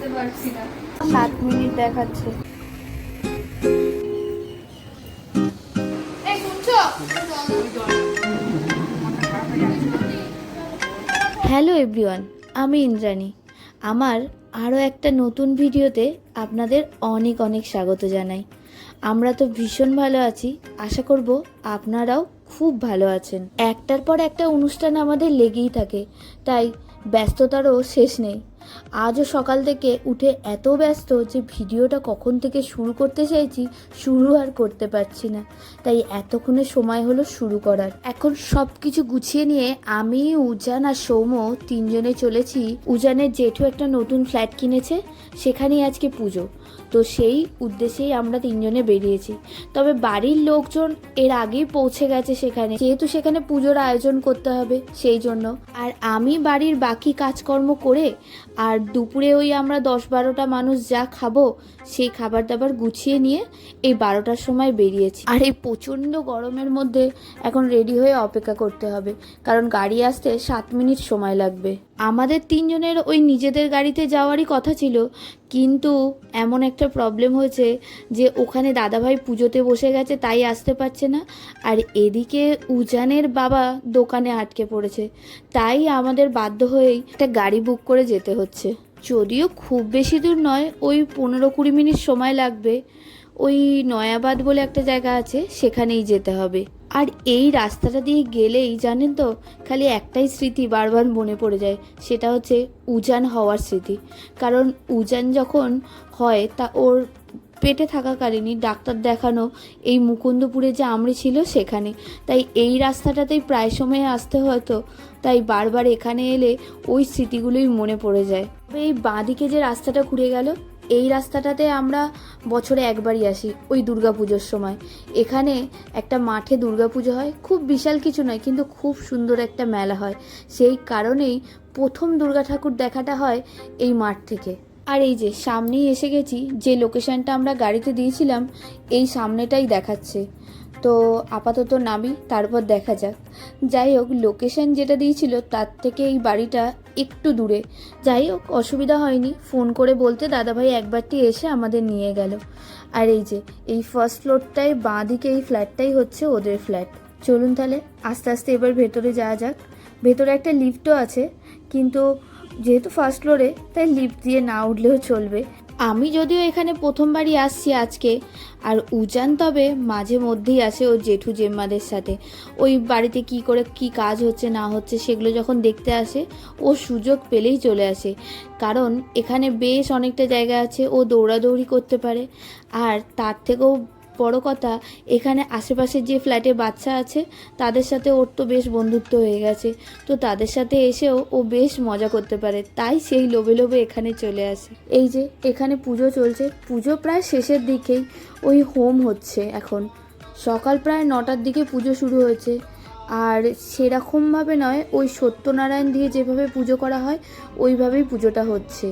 7 minute দেখাচ্ছে। Hello everyone, আমি ইন্দ্রাণী। আমার আরও একটা নতুন ভিডিওতে আপনাদের অনেক অনেক স্বাগত জানাই। আমরা তো ভীষণ ভালো আছি, আশা করব আপনারাও খুব ভালো আছেন। একটার পর একটা অনুষ্ঠান আমাদের লেগেই থাকে, তাই ব্যস্ততারও শেষ নেই। আজও সকাল থেকে উঠে এত ব্যস্ত যে ভিডিওটা কখন থেকে শুরু করতে চাইছি শুরু আর করতে পারছি না, তাই এতক্ষণে সময় হলো শুরু করার। এখন সব কিছু গুছিয়ে নিয়ে আমি, উজান আর সৌম্য তিনজনে চলেছি। উজানের জেঠু একটা নতুন ফ্ল্যাট কিনেছে, সেখানেই আজকে পুজো, তো সেই উদ্দেশ্যেই আমরা তিনজনে বেরিয়েছি। তবে বাড়ির লোকজন এর আগেই পৌঁছে গেছে সেখানে, যেহেতু সেখানে পুজোর আয়োজন করতে হবে সেই জন্য। আর আমি বাড়ির বাকি কাজকর্ম করে আর দুপুরে ওই আমরা 10-12টা মানুষ যা খাবো সেই খাবার দাবার গুছিয়ে নিয়ে এই 12টার সময় বেরিয়েছি। আর এই প্রচণ্ড গরমের মধ্যে এখন রেডি হয়ে অপেক্ষা করতে হবে, কারণ গাড়ি আসতে 7 মিনিট সময় লাগবে। আমাদের তিনজনের ওই নিজেদের গাড়িতে যাওয়ারই কথা ছিল, কিন্তু এমন একটা প্রবলেম হয়েছে যে ওখানে দাদাভাই পুজোতে বসে গেছে, তাই আসতে পারছে না। আর এদিকে উজানের বাবা দোকানে আটকে পড়েছে, তাই আমাদের বাধ্য হয়েই একটা গাড়ি বুক করে যেতে হচ্ছে। যদিও খুব বেশি দূর নয়, ওই 15-20 মিনিট সময় লাগবে। ওই নয়াবাদ বলে একটা জায়গা আছে, সেখানেই যেতে হবে। আর এই রাস্তাটা দিয়ে গেলেই জানেন তো, খালি একটাই স্মৃতি বারবার মনে পড়ে যায়, সেটা হচ্ছে উজান হওয়ার স্মৃতি। কারণ উজান যখন হয় তা ওর পেটে থাকাকালীনই ডাক্তার দেখানো এই মুকুন্দপুরে যে আমরি ছিল সেখানে, তাই এই রাস্তাটাতেই প্রায় সময় আসতে হতো, তাই বারবার এখানে এলে ওই স্মৃতিগুলোই মনে পড়ে যায়। এই বাঁদিকে যে রাস্তাটা ঘুরে গেল, এই রাস্তাটাতে আমরা বছরে একবারই আসি, ওই দুর্গাপুজোর সময়। এখানে একটা মাঠে দুর্গাপুজো হয়, খুব বিশাল কিছু নয়, কিন্তু খুব সুন্দর একটা মেলা হয়। সেই কারণেই প্রথম দুর্গা ঠাকুর দেখাটা হয় এই মাঠ থেকে। আর এই যে সামনেই এসে গেছি, যে লোকেশনটা আমরা গাড়িতে দিয়েছিলাম এই সামনেটাই দেখাচ্ছে। তো আপাতত নামি, তারপর দেখা যাক। যাই হোক, লোকেশন যেটা দিয়েছিল তার থেকে এই বাড়িটা একটু দূরে। যাই হোক, অসুবিধা হয়নি, ফোন করে বলতে দাদাভাই একবারটি এসে আমাদের নিয়ে গেল। আর এই যে এই ফার্স্ট ফ্লোরটায় বাঁ দিকে এই ফ্ল্যাটটাই হচ্ছে ওদের ফ্ল্যাট। চলুন তাহলে আস্তে আস্তে এবার ভেতরে যাওয়া যাক। ভেতরে একটা লিফটও আছে, কিন্তু যেহেতু ফার্স্ট ফ্লোরে তাই লিফট দিয়ে না উঠলেও চলবে। আমি যদিও এখানে প্রথমবারই আসছি আজকে, আর উজান তবে মাঝে মধ্যেই আসে ওর জেঠু জেম্মাদের সাথে। ওই বাড়িতে কি করে কি কাজ হচ্ছে না হচ্ছে সেগুলো যখন দেখতে আসে, ও সুযোগ পেলেই চলে আসে। কারণ এখানে বেশ অনেকটা জায়গা আছে, ও দৌড়াদৌড়ি করতে পারে। আর তার থেকেও বড় কথা, এখানে আশেপাশে যে ফ্ল্যাটে বাচ্চা আছে তাদের সাথে ওর তো বেশ বন্ধুত্ব হয়ে গেছে, তো তাদের সাথে এসেও ও বেশ মজা করতে পারে, তাই সেই লোভে লোভে এখানে চলে আসে। এই যে এখানে পুজো চলছে, পুজো প্রায় শেষের দিকেই, ওই হোম হচ্ছে এখন। সকাল প্রায় 9টার দিকে পুজো শুরু হয়েছে। আর সেরকমভাবে নয়, ওই সত্যনারায়ণ দিয়ে যেভাবে পুজো করা হয় ওইভাবেই পুজোটা হচ্ছে।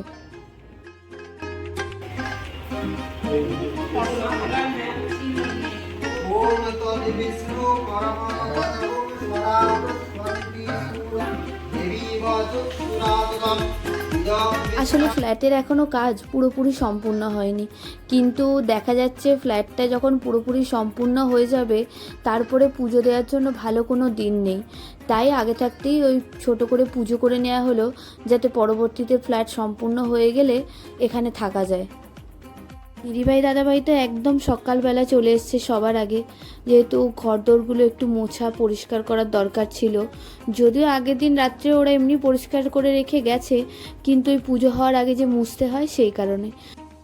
আসলে ফ্ল্যাটের এখনও কাজ পুরোপুরি সম্পূর্ণ হয়নি, কিন্তু দেখা যাচ্ছে ফ্ল্যাটটা যখন পুরোপুরি সম্পূর্ণ হয়ে যাবে তারপরে পুজো দেওয়ার জন্য ভালো কোনো দিন নেই। তাই আগে থাকতেই ওই ছোট করে পুজো করে নেওয়া হলো, যাতে পরবর্তীতে ফ্ল্যাট সম্পূর্ণ হয়ে গেলে এখানে থাকা যায়। দিদিভাই দাদাভাই তো একদম সকালবেলা চলে এসছে সবার আগে, যেহেতু ঘরদোরগুলো একটু মোছা পরিষ্কার করার দরকার ছিল। যদিও আগের দিন রাত্রে ওরা এমনি পরিষ্কার করে রেখে গেছে, কিন্তু ওই পুজো হওয়ার আগে যে মুছতে হয় সেই কারণে।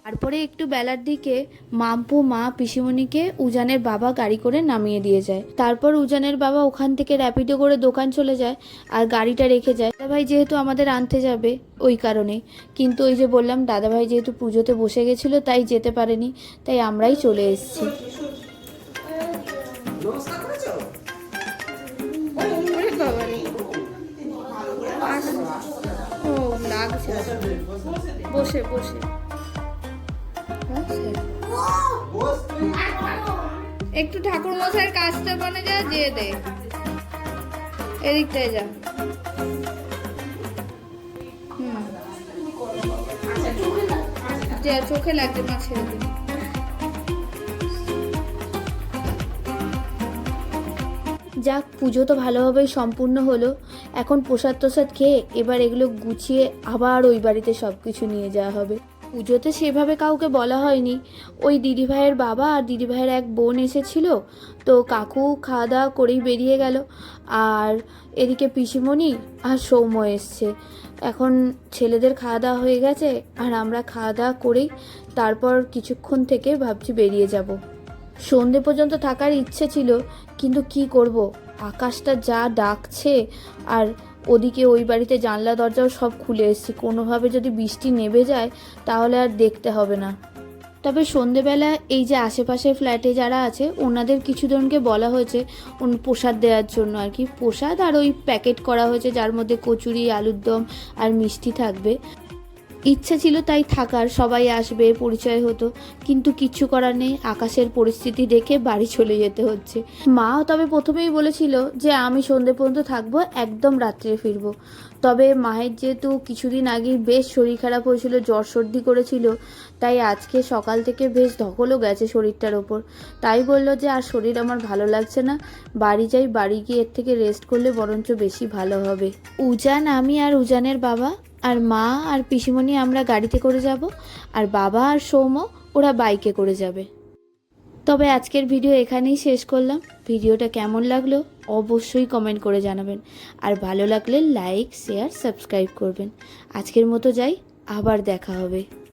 তারপরে একটু বেলার দিকে মাম্পু মা পিসিমণিকে উজানের বাবা গাড়ি করে নামিয়ে দিয়ে যায়। তারপর উজানের বাবা ওখান থেকে র্যাপিডো করে দোকান চলে যায় আর গাড়িটা রেখে যায়। দাদাভাই যেহেতু আমাদের আনতে যাবে ওই কারণে, কিন্তু ওই যে বললাম দাদাভাই যেহেতু পুজোতে বসে গেছিলো তাই যেতে পারেনি, তাই আমরাই চলে এসেছি। বসে বসে একটু ঠাকুর মশাইয়ের কাজটা মানে যা যেয়ে দে, এদিকটায় যা। লাগছে, চোখে লাগছে, মা ছেড়ে দিন। যাক, পুজো তো ভালোভাবেই সম্পূর্ণ হলো। এখন প্রসাদ টোসাদ খেয়ে এবার এগুলো গুছিয়ে আবার ওই বাড়িতে সব কিছু নিয়ে যাওয়া হবে। পুজোতে সেভাবে কাউকে বলা হয়নি, ওই দিদিভাইয়ের বাবা আর দিদিভাইয়ের এক বোন এসেছিল, তো কাকু খাওয়া দাওয়া করেই বেরিয়ে গেল। আর এদিকে পিসিমণি আর সৌম্য এসছে। এখন ছেলেদের খাওয়া দাওয়া হয়ে গেছে, আর আমরা খাওয়া দাওয়া করেই তারপর কিছুক্ষণ থেকে ভাবছি বেরিয়ে যাব। সন্ধে পর্যন্ত থাকার ইচ্ছে ছিল, কিন্তু কি করব, আকাশটা যা ডাকছে, আর ওদিকে ওই বাড়িতে জানলা দরজাও সব খুলে এসেছি, কোনোভাবে যদি বৃষ্টি নেমে যায় তাহলে আর দেখতে হবে না। তবে সন্ধেবেলা এই যে আশেপাশের ফ্ল্যাটে যারা আছে ওনাদের কিছুজনকে বলা হয়েছে প্রসাদ দেওয়ার জন্য আর কি, প্রসাদ আর ওই প্যাকেট করা হয়েছে যার মধ্যে কচুরি, আলুর দম আর মিষ্টি থাকবে। ইচ্ছা ছিল তাই থাকার, সবাই আসবে, পরিচয় হতো, কিন্তু কিচ্ছু করার নেই, আকাশের পরিস্থিতি দেখে বাড়ি চলে যেতে হচ্ছে। মাও তবে প্রথমেই বলেছিল যে আমি সন্ধে পর্যন্ত থাকবো, একদম রাত্রে ফিরবো। তবে মায়ের যেহেতু কিছুদিন আগেই বেশ শরীর খারাপ হয়েছিল, জ্বর সর্দি করেছিল, তাই আজকে সকাল থেকে বেশ ধকলও গেছে শরীরটার ওপর। তাই বললো যে আর শরীর আমার ভালো লাগছে না, বাড়ি যাই, বাড়ি গিয়ে এর থেকে রেস্ট করলে বরঞ্চ বেশি ভালো হবে। উজান, আমি আর উজানের বাবা আর মা আর পিসিমণি আমরা গাড়িতে করে যাব, আর বাবা আর সৌম্য ওরা বাইকে করে যাবে। তবে আজকের ভিডিও এখানেই শেষ করলাম। ভিডিওটা কেমন লাগলো অবশ্যই কমেন্ট করে জানাবেন, আর ভালো লাগলে লাইক, শেয়ার, সাবস্ক্রাইব করবেন। আজকের মতো যাই, আবার দেখা হবে।